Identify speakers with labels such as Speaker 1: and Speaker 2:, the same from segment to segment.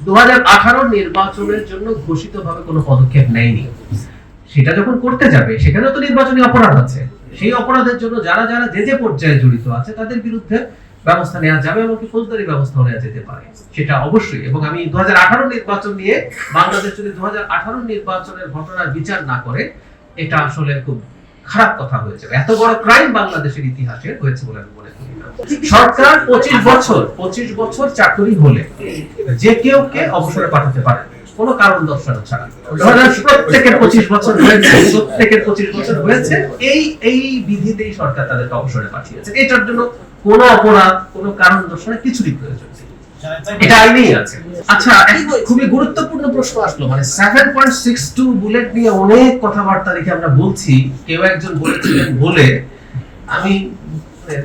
Speaker 1: 2018 নির্বাচনের জন্য ঘোষিতভাবে কোনো পদক্ষেপ নেয়নি। সেটা যখন করতে যাবে সেখানেও তো নির্বাচনী অপরাধ আছে। সেই অপরাধের জন্য যারা যারা যে পর্যায়ে জড়িত আছে তাদের বিরুদ্ধে ব্যবস্থা নেওয়া যাবে, এমনকি ফৌজদারি ব্যবস্থা নেওয়া যেতে পারে, সেটা অবশ্যই। এবং আমি 2018 নির্বাচন নিয়ে বাংলাদেশ যদি 2018 নির্বাচনের ঘটনার বিচার না করে, এটা আসলে খুব খারাপ কথা হয়েছে। এত বড় ক্রাইম বাংলাদেশের ইতিহাসে হয়েছে বলে আমি মনে করি না। সরকার 25 বছর চাকরি হলে যে কেউ কে অবসরে পাঠাতে পারে কোনো কারণ দর্শানো ছাড়া। প্রত্যেকের 25 বছর হয়েছে এই বিধিতেই সরকার তাদেরকে অবসরে পাঠিয়েছে। এটার জন্য কোনো অপরাধ, কোনো কারণ দর্শানো কিছুরই প্রয়োজন নেই, এটা আইনেই আছে। আচ্ছা, খুবই গুরুত্বপূর্ণ প্রশ্ন আসলো, মানে 7.62 বুলেট নিয়ে অনেক কথাবার্তা দেখে আমরা বলছি, কেউ একজন বলেছিলেন বলে, আমি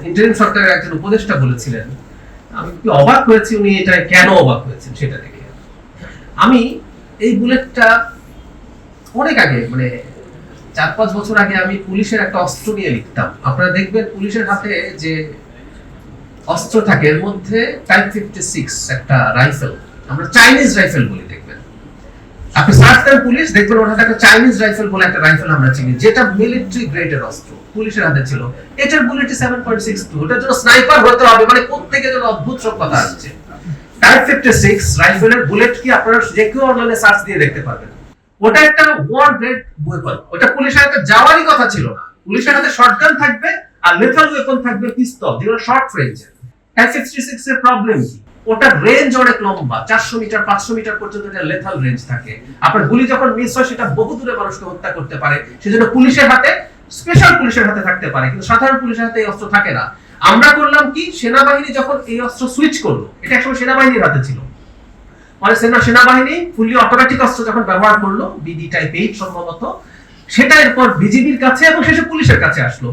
Speaker 1: ইন্টারিম সরকারের একজন উপদেষ্টা বলেছিলেন, আমি কি অবাক হয়েছি উনি এটা কেন অবাক হয়েছেন সেটা দেখে। আমি এই বুলেটটা অনেক আগে, মানে 4-5 বছর আগে আমি পুলিশের একটা অস্ত্র নিয়ে লিখতাম। আপনারা দেখবেন পুলিশের হাতে যে অস্ত্র থাকে এর মধ্যে টাইপ 56 একটা রাইফেল, আমরা চাইনিজ রাইফেল বলি, দেখবেন আপনি সার্চ দেন পুলিশ, দেখবেন ওর হাতে একটা চাইনিজ রাইফেল বলে একটা রাইফেল আমরা চিনি, যেটা মিলিটারি গ্রেডের অস্ত্র পুলিশের হাতে ছিল। এটার বুলেট 7.62, ওটার জন্য স্নাইপার হতে হবে, মানে কোত্থেকে যেন অদ্ভুত সব কথা আসছে। টাইপ 56 রাইফেলের বুলেট কি আপনারা যে কেউ অনলাইনে সার্চ দিয়ে দেখতে পারবেন। ওটা একটা ওয়ার গ্রেড ওয়েপন, ওটা পুলিশের হাতে যাওয়ারই কথা ছিল না। পুলিশের হাতে শটগান থাকবে আর লেথাল ওয়েপন থাকবে পিস্তল, যেগুলো শর্ট রেঞ্জের। টাইপ 56 এর প্রবলেম কি? ওটা রেঞ্জ অনেক লম্বা, 400 মিটার 500 মিটার পর্যন্ত এটা লেথাল রেঞ্জ থাকে। আপনার গুলি যখন মিস হয় সেটা বহু দূরে মানুষকে হত্যা করতে পারে, সেজন্য পুলিশের হাতে, স্পেশাল পুলিশের হাতে থাকতে পারে, কিন্তু সাধারণ পুলিশের হাতে এই অস্ত্র থাকে না। আমরা করলাম কি, সেনাবাহিনী যখন এই অস্ত্র সুইচ করলো, এটা একসময় সেনাবাহিনীর হাতে ছিল, মানে সেনাবাহিনী ফুললি অটোমেটিক অস্ত্র যখন ব্যবহার করলো, বিডি টাইপ 8 সম্ভবত, সেটা এরপর বিজিবির কাছে এবং শেষে পুলিশের কাছে আসলো।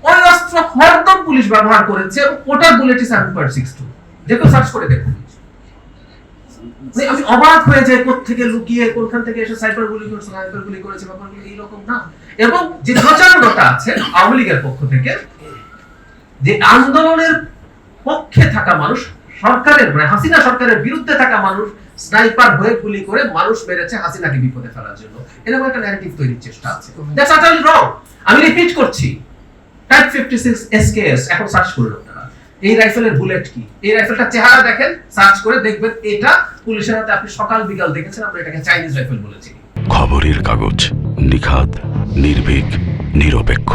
Speaker 1: ওই অস্ত্র হরদম পুলিশ ব্যবহার করেছে এবং ওটার বুলেট 7.62, দেখো সার্চ করে দেখুন। আমি অবাক হয়ে যাই, কোত্থেকে লুকিয়ে কোনখান থেকে এসে সাইবার গুলি করছে, সাইবার গুলি করেছে, ব্যাপারগুলো এইরকম না। এবং যে প্রচারণাটা আছে আওয়ামী লীগের পক্ষ থেকে, যে আন্দোলনের পক্ষে থাকা মানুষ, সরকারের মানে হাসিনা সরকারের বিরুদ্ধে থাকা মানুষ স্নাইপার হয়ে গুলি করে মানুষ মেরেছে হাসিনাকে বিপদে ফেলার জন্য, এরকম একটা ন্যারেটিভ তৈরির চেষ্টা আছে। দ্যাটস আটারলি রং। আমি রিপিট করছি, টাইপ 56 এসকেএস এখন সার্চ করুন আপনারা। এই রাইফেলের বুলেট কি, এই রাইফেলটা চেহারা দেখেন, সার্চ করে দেখবেন এটা পুলিশের হাতে আপনি সকাল বিকাল দেখেছেন, আমরা এটাকে চাইনিজ রাইফেল বলেছি।
Speaker 2: খবরের কাগজ, নিখাত, নির্ভীক, নিরপেক্ষ।